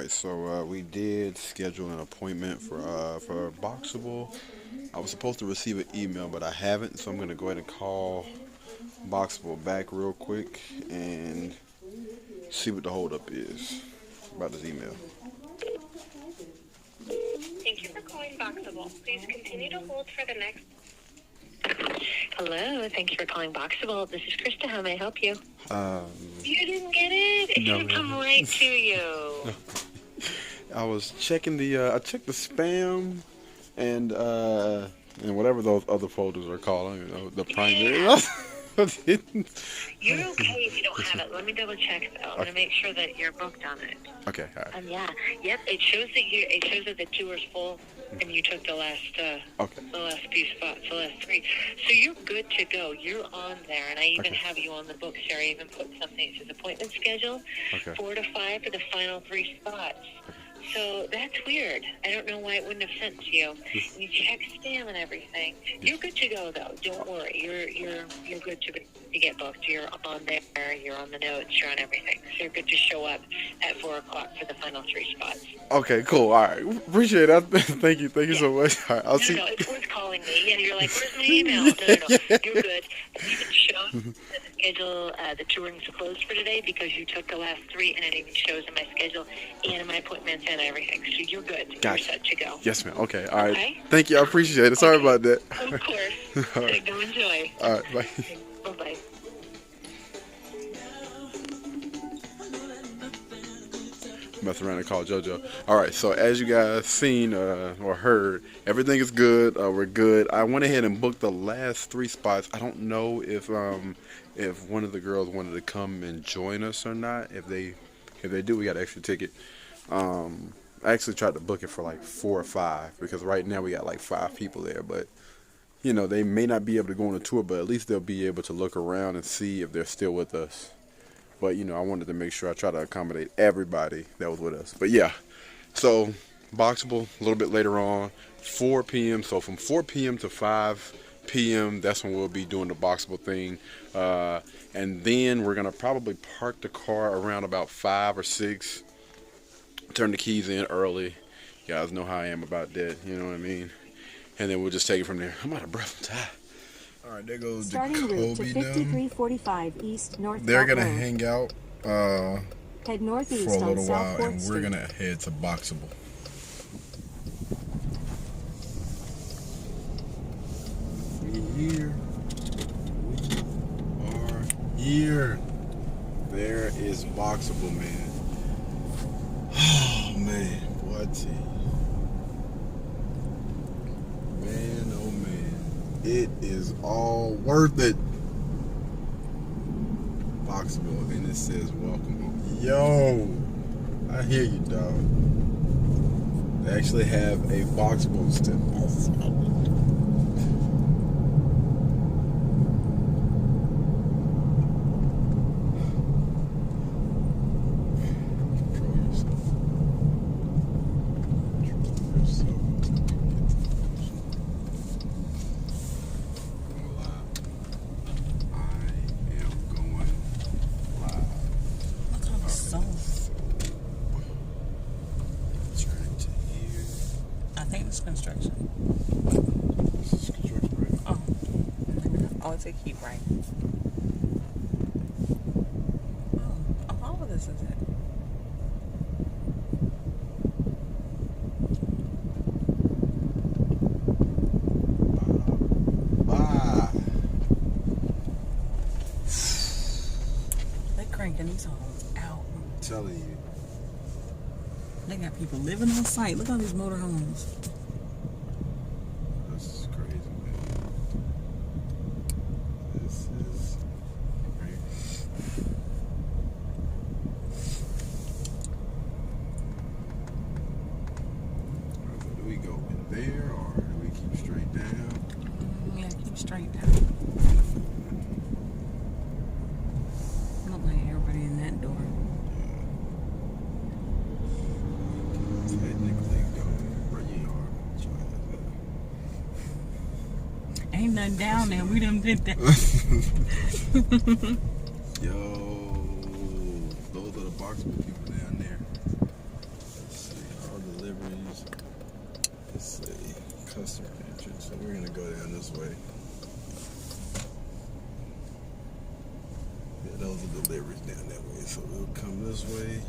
right, so we did schedule an appointment for Boxabl. I was supposed to receive an email, but I haven't, so I'm gonna go ahead and call Boxabl back real quick and see what the holdup is about this email. Thank you for calling Boxabl. Please continue to hold for the next. Hello, thank you for calling Boxabl. This is Krista. How may I help you? You didn't get it? It No, should have come right to you. I was checking I checked the spam and whatever those other folders are called, the primary. Yeah. I didn't. You're okay if you don't have it. Let me double check though. I'm gonna make sure that you're booked on it. Okay, all right. Yeah. Yep. It shows that the tour's full, and you took the last the last few spots, the last 3. So you're good to go. You're on there, and I even have you on the books here. I even put something. It says appointment schedule, 4 to 5 for the final 3 spots. So that's weird. I don't know why it wouldn't have sent to you. You check spam and everything. You're good to go though. Don't worry. You're good to get booked. You're on there. You're on the notes. You're on everything. So you're good to show up at 4 o'clock for the final 3 spots. Okay, cool. All right, appreciate that. Thank you so much. All right, I'll see. No, it's worth calling me. Yeah, you're like, where's my email? No. You're good. You can show that the schedule, the touring's closed for today because you took the last 3, and it even shows in my schedule and my appointments and everything. So you're good. Gotcha. You're set to go. Yes, ma'am. Okay, all right. Okay? Thank you. I appreciate it. Sorry about that. Of course. All right. Go enjoy. All right, bye. Bye-bye. Mess around and call JoJo. All right, so as you guys seen or heard, everything is good. We're good. I went ahead and booked the last 3 spots. I don't know if one of the girls wanted to come and join us or not. If they do, we got an extra ticket. I actually tried to book it for like 4 or 5 because right now we got like 5 people there. But you know, they may not be able to go on a tour, but at least they'll be able to look around and see if they're still with us. But, you know, I wanted to make sure I try to accommodate everybody that was with us. But, yeah, so Boxabl a little bit later on, 4 p.m. So from 4 p.m. to 5 p.m., that's when we'll be doing the Boxabl thing. And then we're going to probably park the car around about 5 or 6, turn the keys in early. You guys know how I am about that, you know what I mean? And then we'll just take it from there. I'm out of breath, I'm tired. All right, there goes Starting route to Jacoby 5345 East North. They're Belt gonna Road. hang out Head northeast for a on little South while, 4th and we're Street. gonna head to Boxabl. Here we are here. There is Boxabl, man. Oh man, what? Man, oh man, it is all worth it. Boxabl, and it says welcome home. Yo, I hear you, dog. They actually have a Boxabl step. Control yourself. Control yourself. Construction. This is construction, right? Oh, it's a keep right. Oh, all of this is it. They cranking these homes out. I'm telling you. They got people living on site. Look at all these motorhomes. This is crazy, man. This is crazy. Alright, so do we go in there or do we keep straight down? Yeah, keep straight down. Look like everybody in that door. Technically go where you are. Ain't nothing down there. We done did that. Yo, those are the Boxabl people down there. customer entrance, so we're gonna go down this way. Yeah, those are deliveries down that way, so we'll come this way.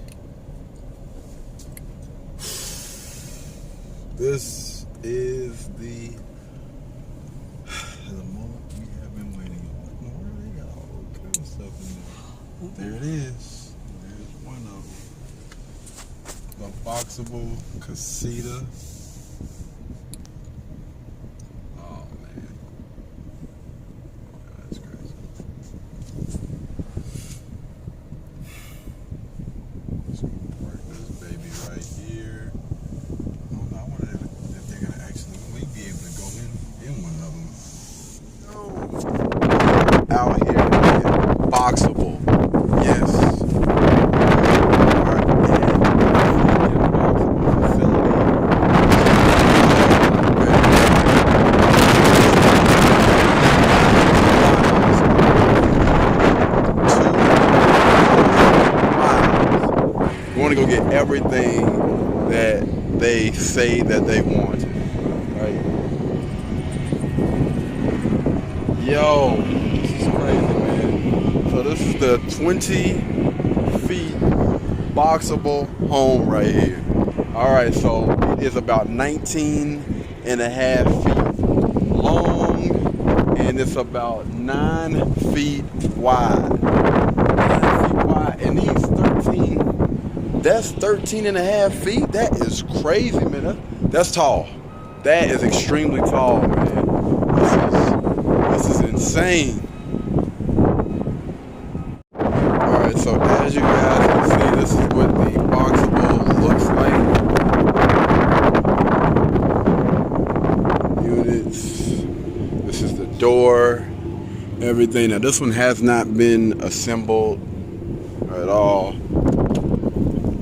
This is the moment we have been waiting on. Where they got all kinds of stuff in there. There it is. There's one of them. The Boxabl casita. Oh man, that's crazy. Just gonna park this baby right here. I wonder if they're gonna actually be able to go in one of them. No. Out here in Boxabl. Yes. We want to go get everything that they say that they want. Right? Yo, this is crazy, man. So this is the 20 feet Boxabl home right here. Alright, so it is about 19 and a half feet long, and it's about 9 feet wide. 9 feet wide, and these 13, that's 13 and a half feet. That is crazy, man. That's tall. That is extremely tall, man. This is insane. Alright, so as you guys can see, this is what the Boxabl looks like. Units. This is the door. Everything. Now this one has not been assembled at all.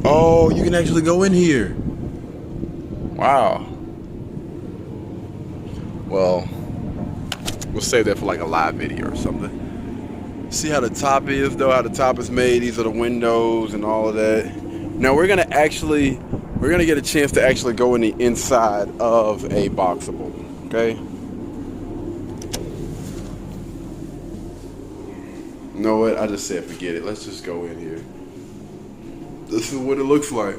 Oh, you can actually go in here. Wow. Well, we'll save that for like a live video or something. See how the top is though, how the top is made. These are the windows and all of that. Now we're gonna get a chance to actually go in the inside of a Boxabl, okay? You know what, I just said forget it. Let's just go in here. This is what it looks like.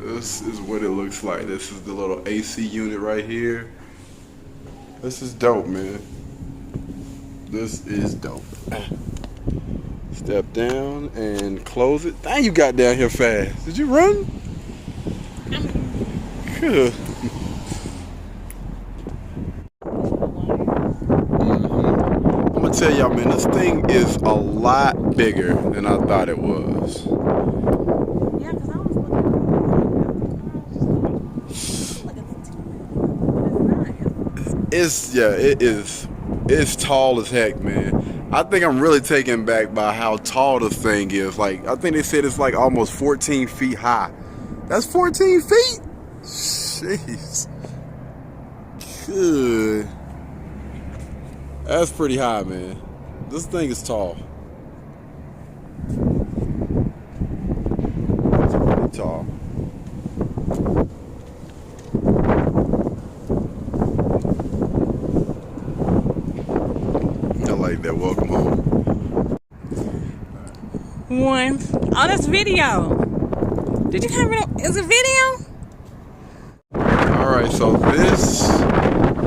This is what it looks like. This is the little AC unit right here. This is dope, man. This is dope. Step down and close it. Dang, you got down here fast. Did you run? Good. I'm gonna tell y'all, man, this thing is a lot bigger than I thought it was. Yeah, because I was It is. It's tall as heck, man. I think I'm really taken back by how tall this thing is. Like, I think they said it's like almost 14 feet high. That's 14 feet? Jeez. Good. That's pretty high, man. This thing is tall. It's pretty tall. That welcome home. one. Oh, that's video. Did you have it? Is it video? Alright, so this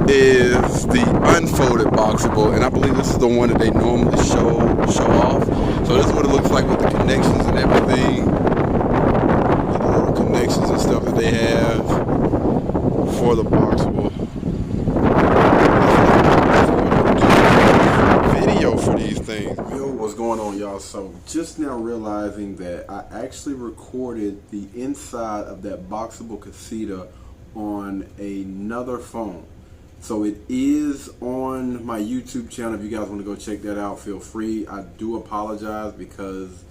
is the unfolded Boxabl, and I believe this is the one that they normally show off. So this is what it looks like with the connections and everything. The little connections and stuff that they have for the Boxabl. For these things. Yo, what's going on, y'all? So just now realizing that I actually recorded the inside of that Boxabl casita on another phone. So it is on my YouTube channel. If you guys want to go check that out, feel free. I do apologize because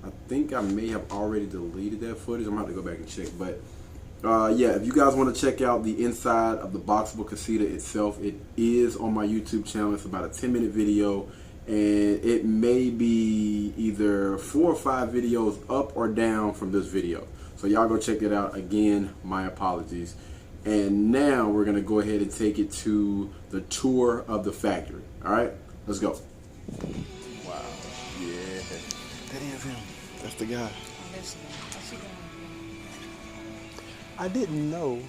I think I may have already deleted that footage. I'm going to have to go back and check, but yeah, if you guys want to check out the inside of the Boxabl casita itself, it is on my YouTube channel. It's about a 10-minute video, and it may be either 4 or 5 videos up or down from this video. So y'all go check it out. Again, my apologies. And now we're gonna go ahead and take it to the tour of the factory. All right, let's go. Wow, yeah, that is him. That's the guy. I didn't know.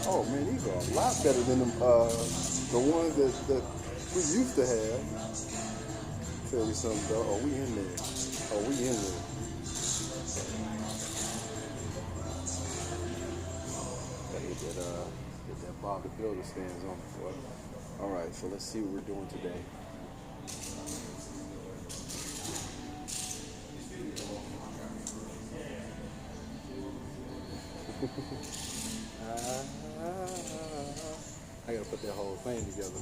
Oh man, these are a lot better than them, the ones that we used to have. Tell you something though. Oh, we in there. Oh, we in there. Gotta get that Bob the Builder stands on before. All right, so let's see what we're doing today. I gotta put that whole thing together.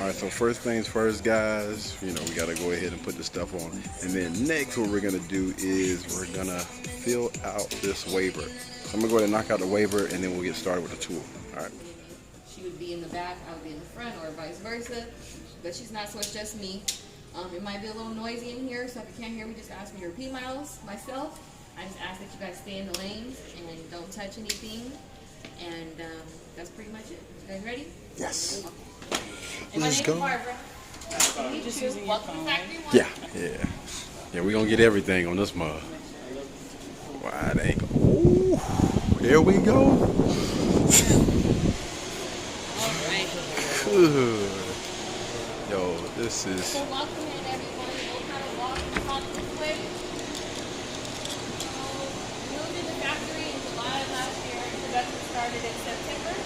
All right, so first things first, guys, you know, we gotta go ahead and put this stuff on. And then next, what we're gonna do is we're gonna fill out this waiver. So I'm gonna go ahead and knock out the waiver, and then we'll get started with the tool. All right. She would be in the back, I would be in the front, or vice versa. But she's not, so it's just me. It might be a little noisy in here, so if you can't hear me, just ask me to repeat myself. I just ask that you guys stay in the lanes and don't touch anything. And that's pretty much it. You guys ready? Yes. Okay. And Let's go. Barbara. Welcome to Factory One. Yeah. Yeah, we're gonna get everything on this mug. Wide angle. Ooh, here we go. All right. Good. Yo, this is. So welcome in, everyone. We'll kind of walk and talk this way. We moved in the factory in July of last year. Production started in September.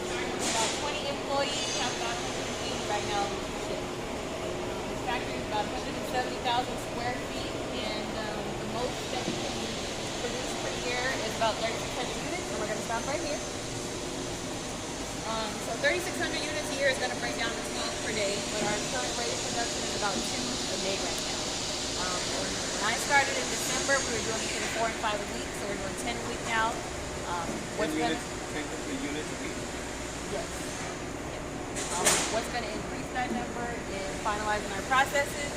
Starting with about 20 employees, have about 180 right now. This factory is about 170,000 square feet, and the most that we can produce per year is about 3,600 units, and we're going to stop right here. So 3,600 units a year is going to break down to 12 per day, but our current rate of production is about 2 a day right now. When I started in December, we were doing between 4 and 5 a week, so we're doing 10 a week now. What's going to units a week? Yes. What's going to increase that number is finalizing our processes,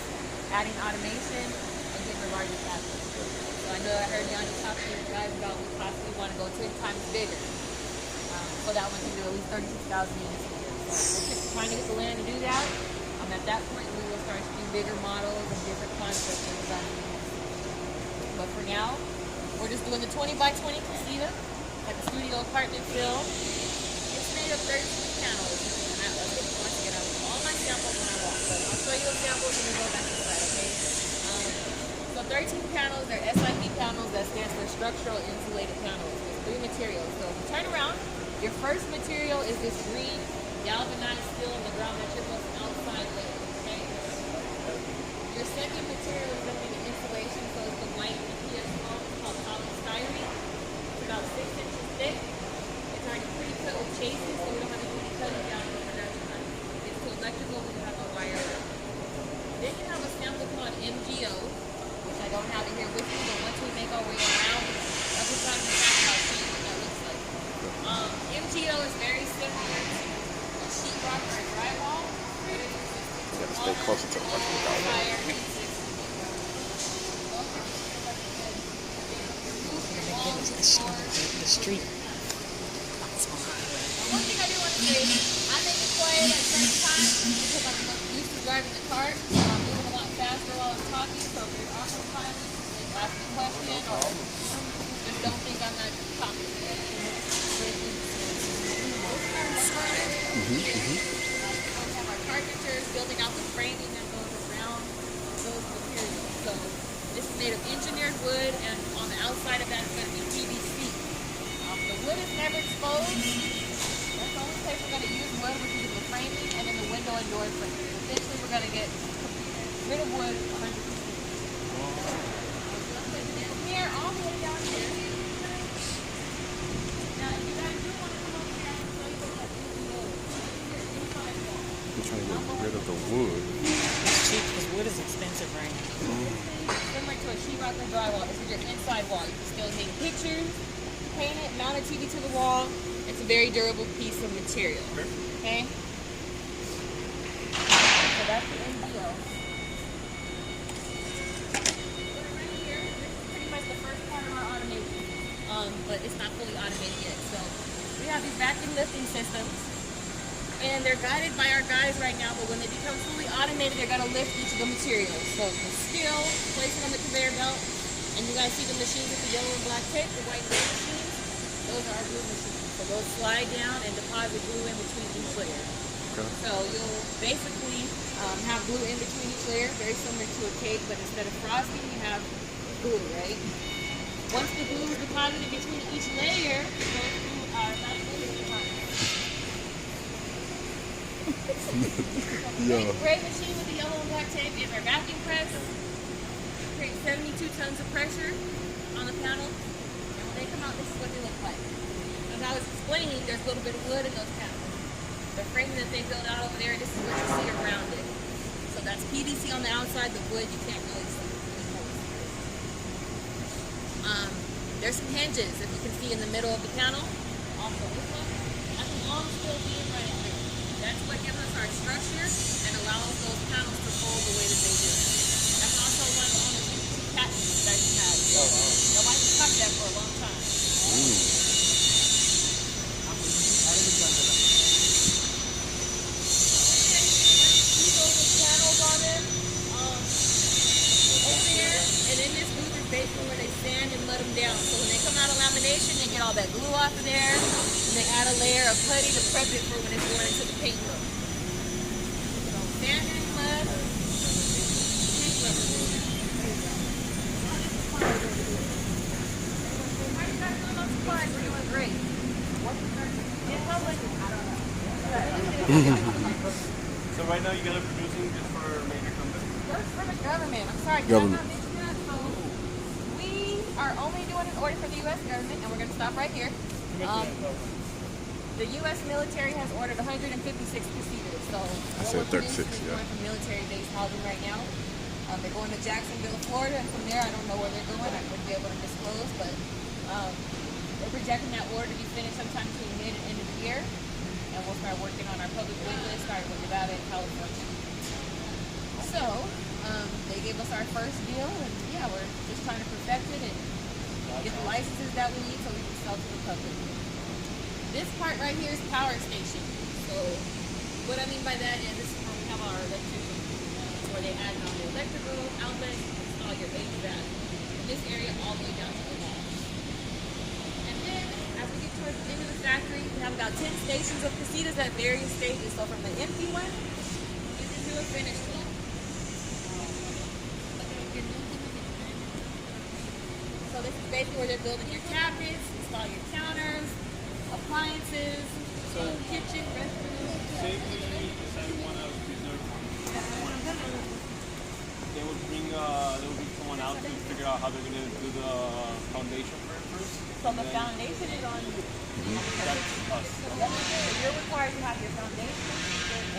adding automation, and getting the larger factory. So I know I heard Yanni talk to you guys about we possibly want to go 10 times bigger. So that one can do at least 36,000 units a year. So we're trying to get the land to do that. At that point, we will start to do bigger models and different concepts and designs. But for now, we're just doing the 20 by 20 casita, like a studio apartment feel. It's made of 32 panels. Once again, I will all my samples when I walk. But I'll show you the samples and we go back inside, okay? So 13 panels, they're SIP panels. That stands for structural insulated panels. There's 3 materials. So if you turn around, your first material is this green galvanized steel in the ground that you're most outside layer, okay? Your second material is going to be the insulation, so it's the white htts foam called polystyrene. It's about 6 inches thick. It's already pre-cut with chases, so we don't have to do any cutting down the production line. It's too electrical, we don't have a wire. Then you have a sample called MGO, which I don't have it here with me, but once we make our way around, that's what's on the back, I'll show you what that looks like. MGO is very similar to a sheetrock or a drywall. You gotta stay closer to the The street. One thing I do want to say is I make it quiet at certain times because I'm used to driving the cart, so I'm moving a lot faster while I'm talking. So if there's awkward times, like ask me a question or just don't think I'm not talking. We have our carpenters building out the framing that goes around those materials. So this is made of engineered wood, and on the outside of that is going to be PVC. The wood is never exposed. That's the only place we're going to use wood, which is the framing, and then the window and door framing. Eventually, we're going to get rid of wood 100%. From here, all the way down here. Now, if you guys do want to come over here, I can show you what that is. Inside wall. We're trying to get rid of the wood. It's cheap because wood is expensive right now. Similar to a sheetrock or drywall. This is your inside wall. You can still hang pictures, paint it, mount a TV to the wall. It's a very durable piece of material. Okay? So that's the MDO. Right here, this is pretty much the first part of our automation. But it's not fully automated yet. So we have these vacuum lifting systems. And they're guided by our guys right now, but when they become fully automated, they're gonna lift each of the materials. So the steel, place it on the conveyor belt, and you guys see the machines with the yellow and black tape, the white glue machines, those are our glue machines. So those slide down and deposit glue in between each layer. Okay. So you'll basically have glue in between each layer, very similar to a cake, but instead of frosting, you have glue, right? Once the glue is deposited between each layer, it goes through our evacuation department. Yeah. The gray machine with the yellow and black tape is our vacuum press. Creates 72 tons of pressure on the panel. And when they come out, this is what they look like. As I was explaining, there's a little bit of wood in those panels. The framing that they built out over there, this is what you see around it. So that's PVC on the outside, the wood you can't really see. There's some hinges, if you can see in the middle of the panel. Also this one, that's a long steel beam right in there. That's what gives us our structure and allows those panels to fold the way that they do. That's also one of the only patents that you have. So nobody can touch that for a long time. And in this booth is basically where they sand and let them down. So when they come out of lamination, they get all that glue off of there, and they add a layer of putty to prep it for when it's going into the paint room. So sand and mud, paint rubber. How you guys doing on supplies? We're doing great. In public, I don't know. So right now you guys are producing just for major companies? Just for the government. I'm sorry, can I not mention that? So we are only doing an order for the U.S. government, and we're going to stop right here. The U.S. military has ordered 156 casitas. So I said 36, yeah. Going for military-based housing right now. They're going to Jacksonville, Florida, and from there I don't know where they're going. I wouldn't be able to disclose, but we're projecting that order to be finished sometime between mid and end of the year. And we'll start working on our public wait list, starting with Nevada and California. So, they gave us our first deal, and yeah, we're just trying to perfect it and get the licenses that we need so we can sell to the public. This part right here is power station. So, what I mean by that is this is where we have our electrician, where they add on the electrical outlet, install your HVAC in this area all the way down to the wall. And then, as we get towards the end of the factory, we have about 10 stations of casitas at various stages. So, from the empty one, to a finished one. So this is basically where they're building your cabinets, install your counters, appliances, kitchen, restroom. Say we decide one of these they would bring someone out to figure out how they're gonna do the foundation first. So the foundation is on you. That's us. You're required to have your foundation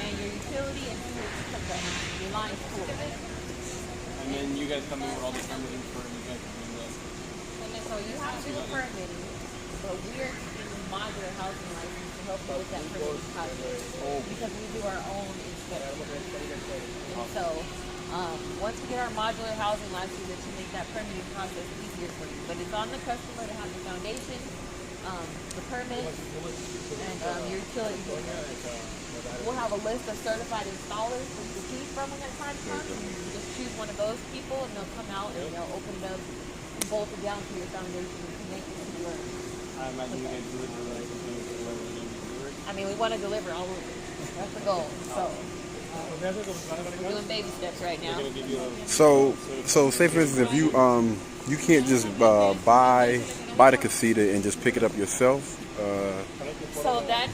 and your utility and your line spool. And then you guys come in with all the permitting for you guys to bring that. So you have to do the permitting, but we're in the modular housing license to help you with that permitting process because we do our own inspection. And so once we get our modular housing license, it should make that permitting process easier for you. But it's on the customer to have the foundation, the permit, and your utility. We'll have a list of certified installers for you to choose from when that time comes. You just choose one of those people, and they'll come out and they'll open it up and bolt it down to your foundation and connect it to your. I imagine you guys deliver like I mean, we want to deliver all over. That's the goal. So We're doing baby steps right now. So say for instance, if you can't just buy the casita and just pick it up yourself. So that,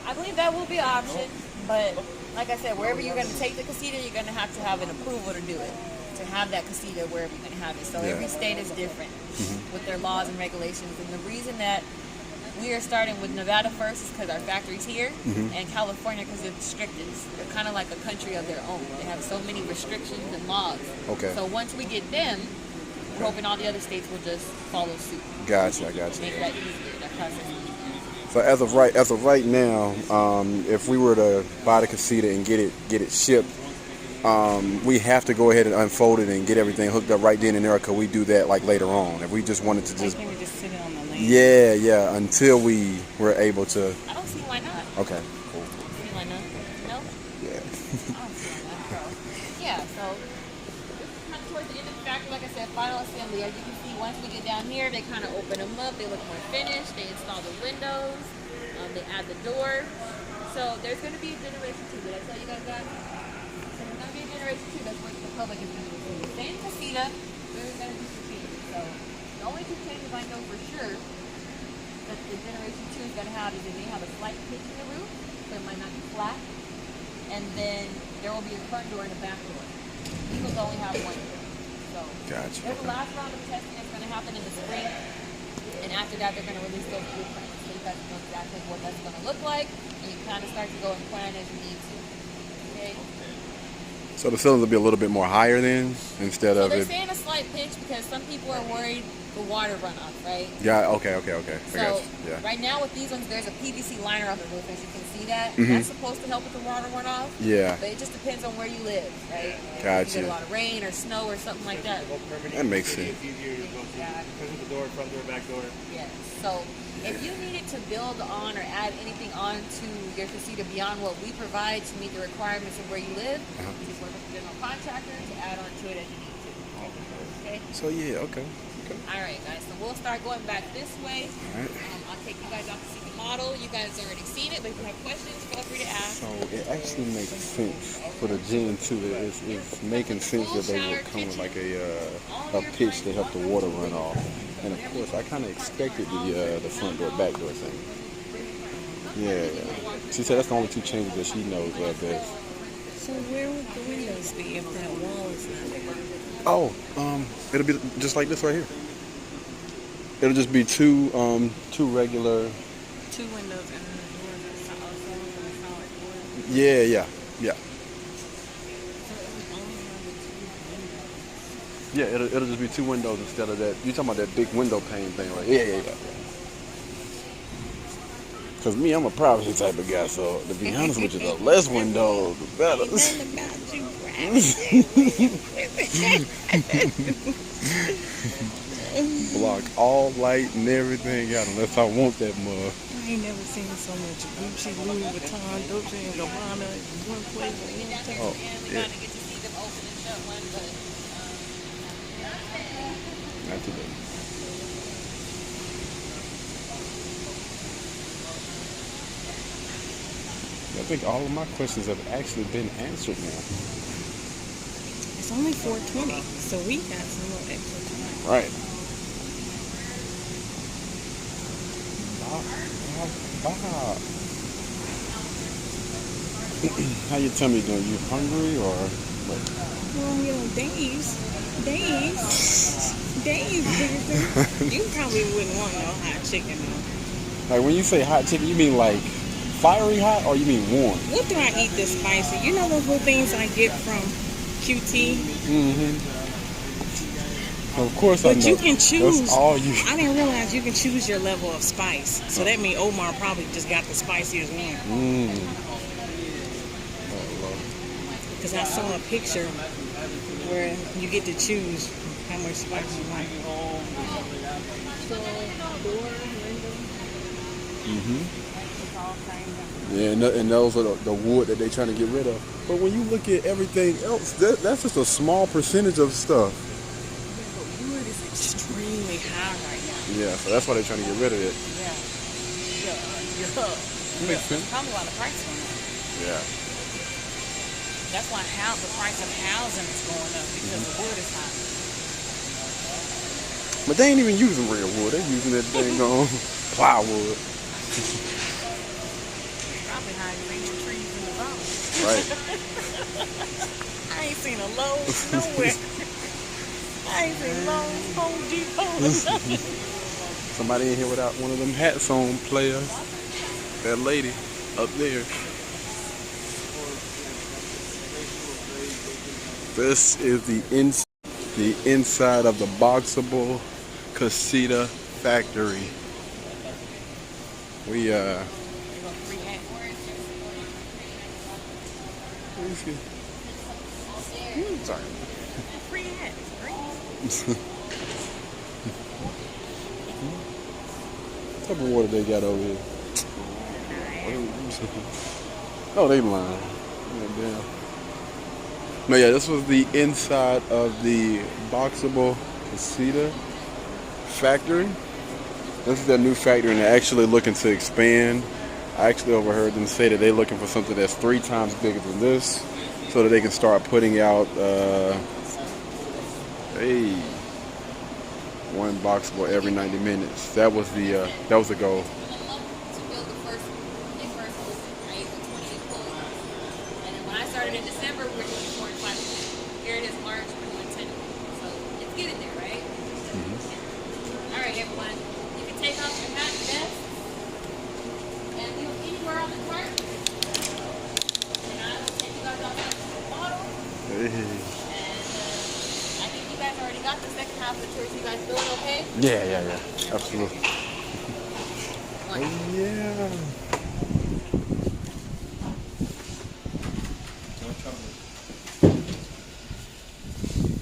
I believe that will be an option, but like I said, wherever you're going to take the casita, you're going to have an approval to do it, to have that casita wherever you're going to have it. So every state is different with their laws and regulations, and the reason that we are starting with Nevada first is because our factory's here, and California because they're the strictest. They're kind of like a country of their own. They have so many restrictions and laws. Okay. So once we get them, we're hoping all the other states will just follow suit. Gotcha. Make that easier, that process easier. So as of right now, if we were to buy the casita and get it shipped, we have to go ahead and unfold it and get everything hooked up right then and there. Cause we do that like later on. If we just wanted to just, we just sit it on the land. yeah, until we were able to. I don't see why not. Okay, cool. See why not? No? Yeah. I don't see why not. So, yeah, so this is kind of towards the end of the factory. Like I said, final assembly. As you can see, once we get down here, they kind of open them up. They look more finished. They install the windows. They add the door. So there's going to be a generation 2. Did I tell you guys that? So there's going to be a generation 2. That's what the public is going to see. The same casita, but we're going to do some changes. So the only 2 changes I know for sure that the generation 2 is going to have is they may have a slight pitch in the roof, so it might not be flat. And then there will be a front door and a back door. Eagles only have 1 door. So Gotcha. there's a last round of testing that's going to happen in the spring. And after that, they're going to release those blueprints. So you guys know exactly what that's going to look like. And you kind of start to go and plan as you need to. Okay? So the ceilings will be a little bit more higher then, instead So of they're it. saying a slight pitch because some people are worried the water runoff, right? Yeah. Okay. I got So you. Yeah. right now with these ones, there's a PVC liner on the roof, as you can see that. Mhm. That's supposed to help with the water runoff. Yeah. But it just depends on where you live, right? Gotcha. If you get a lot of rain or snow or something like that. That makes sense. It's easier to go through because of the door, front door, back door. Yes. So if you needed to build on or add anything on to your casita beyond what we provide to meet the requirements of where you live, just work with the general contractor to add on to it as you need to. Okay? So yeah. Okay. All right, guys. So we'll start going back this way. All right. I'll take you guys out to see the model. You guys already seen it, but if you have questions, feel free to ask. So it actually makes sense for the Gen 2. It's making sense that they would come with like a pitch to help the water run off. And of course, I kind of expected the front door, back door thing. Yeah. She said that's the only 2 changes that she knows of. So where would the windows be if that wall is not there? Oh, it'll be just like this right here. It'll just be two regular. 2 windows and the doors are solid wood. Yeah. So it would only have the 2 windows. Yeah, it'll just be 2 windows instead of that. You talking about that big window pane thing, right? Yeah. Cause me, I'm a privacy type of guy, so to be honest with you, the less windows, the better. Nothing about you, Block all light and everything out unless I want that mug. I ain't never seen so much Gucci, Louis Vuitton, Dolce & Gabbana in one place. Oh, We yeah. got to get to see them open and shut one, but Not today. I think all of my questions have actually been answered now. It's only 4:20, so we got some more extra time. Right. Bob. How your tummy doing? You hungry or what? Well, you know, Dave's, you probably wouldn't want no hot chicken though. Like when you say hot chicken, you mean like fiery hot or you mean warm? What do I eat that's spicy? You know those little things I get from QT? Mm-hmm. Of course I know. But you can choose. That's all you. I didn't realize you can choose your level of spice. So that means Omar probably just got the spiciest one. Because I saw a picture where you get to choose how much spice you want. So, door, window. Yeah, and those are the wood that they're trying to get rid of. But when you look at everything else, that's just a small percentage of stuff. But wood is extremely high right now. Yeah, so that's why they're trying to get rid of it. Yeah. Makes sense. Probably a lot of price on it. Yeah. That's why the price of housing is going up because the wood is high. But they ain't even using real wood. They using that dang on plywood. Probably how you reach trees in the zone. Right. I ain't seen a Lowe's nowhere. I ain't seen Lowe's, Home Depot. Somebody in here without one of them hats on, player. That lady up there. This is the inside of the Boxabl Casita factory. We sorry. Free hat. What type of water they got over here? Oh, they lying. Yeah, damn. No, yeah, this was the inside of the Boxabl Casita factory. This is their new factory, and they're actually looking to expand. I actually overheard them say that they're looking for something that's 3 times bigger than this, so that they can start putting out, one Boxabl every 90 minutes. That was the goal. To build the first right, with 20 employees. And then when I started in December, we were doing 4 and 5. Here it is March, we're doing 10. So it's getting there, right? All right, everyone. You can take off your hat and vest and leave them anywhere on the cart. And I will take you guys off the bottle. And I think you guys already got the second half of the tour. So you guys feeling okay? Yeah. Absolutely. Oh, yeah.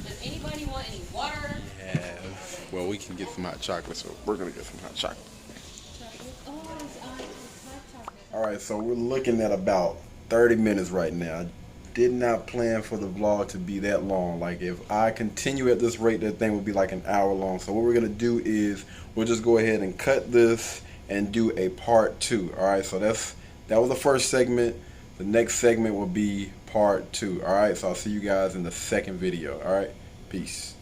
Does anybody want any water? Yeah. Well, we can get some hot chocolate, so we're gonna get some hot chocolate. Alright, so we're looking at about 30 minutes right now. I did not plan for the vlog to be that long. Like, if I continue at this rate, that thing would be like an hour long. So what we're gonna do is we'll just go ahead and cut this and do a part 2. Alright, so that was the first segment. The next segment will be part 2. Alright, so I'll see you guys in the second video. Alright, peace.